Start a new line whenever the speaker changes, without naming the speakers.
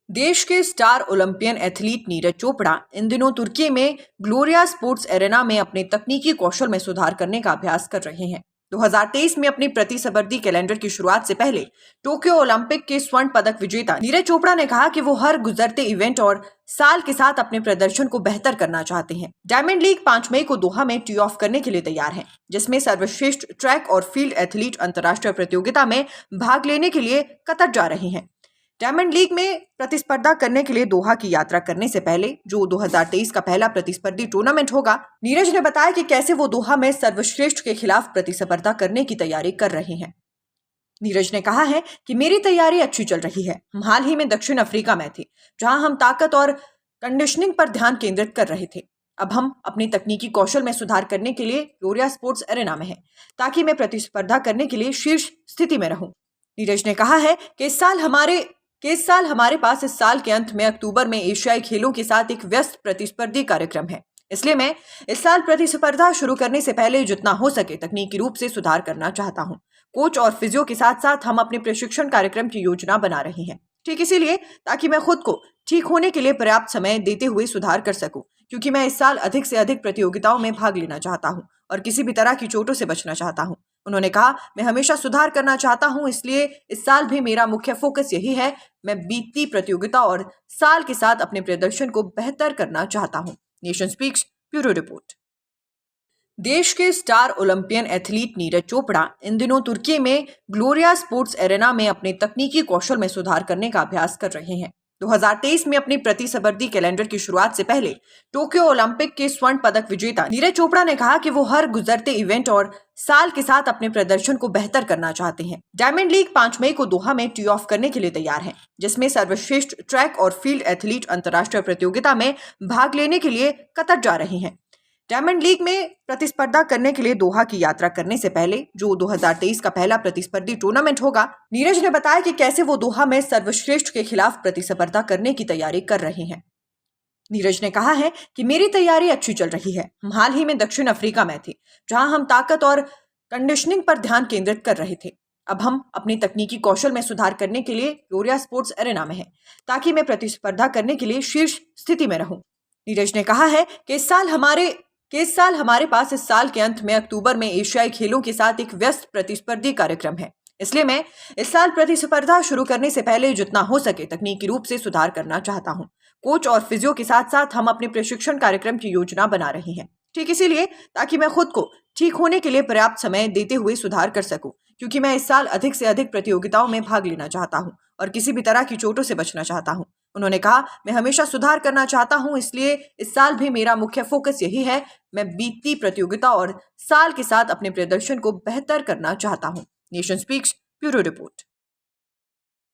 देश के star Olympian athlete Neeraj Chopra इन दिनों तुर्की में ग्लोरिया स्पोर्ट्स एरेना में अपने तकनीकी कौशल में सुधार करने का अभ्यास कर रहे हैं। 2023 में अपनी प्रतिस्पर्धी कैलेंडर की शुरुआत से पहले टोक्यो ओलंपिक के स्वर्ण पदक विजेता नीरज चोपड़ा ने कहा कि वो हर गुजरते इवेंट और साल के साथ अपने प्रदर्शन को बेहतर करना चाहते हैं। डायमंड लीग 5 मई को दोहा में टी ऑफ करने के लिए तैयार है, जिसमें सर्वश्रेष्ठ ट्रैक और फील्ड एथलीट अंतर्राष्ट्रीय प्रतियोगिता में भाग लेने के लिए कतर जा रहे हैं। डायमंड लीग में प्रतिस्पर्धा करने के लिए दोहा की यात्रा करने से पहले, जो 2023 का पहला प्रतिस्पर्धी टूर्नामेंट होगा, नीरज ने बताया कि कैसे वो दोहा में सर्वश्रेष्ठ के खिलाफ प्रतिस्पर्धा करने की तैयारी कर रहे हैं। नीरज ने कहा है कि मेरी तैयारी अच्छी चल रही है। हम हाल ही में दक्षिण अफ्रीका में थे, जहां हम ताकत और कंडीशनिंग पर ध्यान केंद्रित कर रहे थे। अब हम अपनी तकनीकी कौशल में सुधार करने के लिए ग्लोरिया स्पोर्ट्स एरेना में हैं, ताकि मैं प्रतिस्पर्धा करने के लिए शीर्ष स्थिति में रहूं। नीरज ने कहा है कि इस साल हमारे पास इस साल के अंत में अक्टूबर में एशियाई खेलों के साथ एक व्यस्त प्रतिस्पर्धी कार्यक्रम है, इसलिए मैं इस साल प्रतिस्पर्धा शुरू करने से पहले जितना हो सके तकनीकी रूप से सुधार करना चाहता हूं। कोच और फिजियो के साथ साथ हम अपने प्रशिक्षण कार्यक्रम की योजना बना रहे हैं, ठीक इसीलिए ताकि मैं खुद को ठीक होने के लिए पर्याप्त समय देते हुए सुधार कर सकूं, क्योंकि मैं इस साल अधिक से अधिक प्रतियोगिताओं में भाग लेना चाहता हूं और किसी भी तरह की चोटों से बचना चाहता हूं। उन्होंने कहा, मैं हमेशा सुधार करना चाहता हूं, इसलिए इस साल भी मेरा मुख्य फोकस यही है। मैं बीतती प्रतियोगिता और साल के साथ अपने प्रदर्शन को बेहतर करना चाहता हूं। Nation speaks bureau report. देश के star Olympian athlete Neeraj Chopra इन दिनों तुर्की में ग्लोरिया स्पोर्ट्स एरेना में अपने तकनीकी कौशल में सुधार करने का अभ्यास कर रहे हैं। 2023 में अपनी प्रतिस्पर्धी कैलेंडर की शुरुआत से पहले टोक्यो ओलंपिक के स्वर्ण पदक विजेता नीरज चोपड़ा ने कहा कि वो हर गुजरते इवेंट और साल के साथ अपने प्रदर्शन को बेहतर करना चाहते हैं। डायमंड लीग 5 मई को दोहा में टी ऑफ करने के लिए तैयार है, जिसमें सर्वश्रेष्ठ ट्रैक और फील्ड एथलीट अंतर्राष्ट्रीय प्रतियोगिता में भाग लेने के लिए कतर जा रहे हैं। डायमंड लीग में प्रतिस्पर्धा करने के लिए दोहा की यात्रा करने से पहले, जो 2023 का पहला प्रतिस्पर्धी टूर्नामेंट होगा, नीरज ने बताया कि कैसे वो दोहा में सर्वश्रेष्ठ के खिलाफ प्रतिस्पर्धा करने की तैयारी कर रहे हैं। नीरज ने कहा है कि मेरी तैयारी अच्छी चल रही है। हम हाल ही में दक्षिण अफ्रीका में थे, जहां हम ताकत और कंडीशनिंग पर ध्यान केंद्रित कर रहे थे। अब हम अपनी तकनीकी कौशल में सुधार करने के लिए ग्लोरिया स्पोर्ट्स एरेना में हैं, ताकि मैं प्रतिस्पर्धा करने के लिए शीर्ष स्थिति में रहूं। नीरज ने कहा है कि इस साल हमारे पास इस साल के अंत में अक्टूबर में एशियाई खेलों के साथ एक व्यस्त प्रतिस्पर्धी कार्यक्रम है, इसलिए मैं इस साल प्रतिस्पर्धा शुरू करने से पहले जितना हो सके तकनीकी रूप से सुधार करना चाहता हूं। कोच और फिजियो के साथ साथ हम अपने प्रशिक्षण कार्यक्रम की योजना बना रहे हैं, ठीक इसीलिए ताकि मैं खुद को ठीक होने के लिए पर्याप्त समय देते हुए सुधार कर सकूं, क्योंकि मैं इस साल अधिक से अधिक प्रतियोगिताओं में भाग लेना चाहता हूं और किसी भी तरह की चोटों से बचना चाहता हूं। उन्होंने कहा, मैं हमेशा सुधार करना चाहता हूं, इसलिए इस साल भी मेरा मुख्य फोकस यही है। मैं बीतती प्रतियोगिता और साल के साथ अपने प्रदर्शन को बेहतर करना चाहता हूं। Nation speaks bureau report.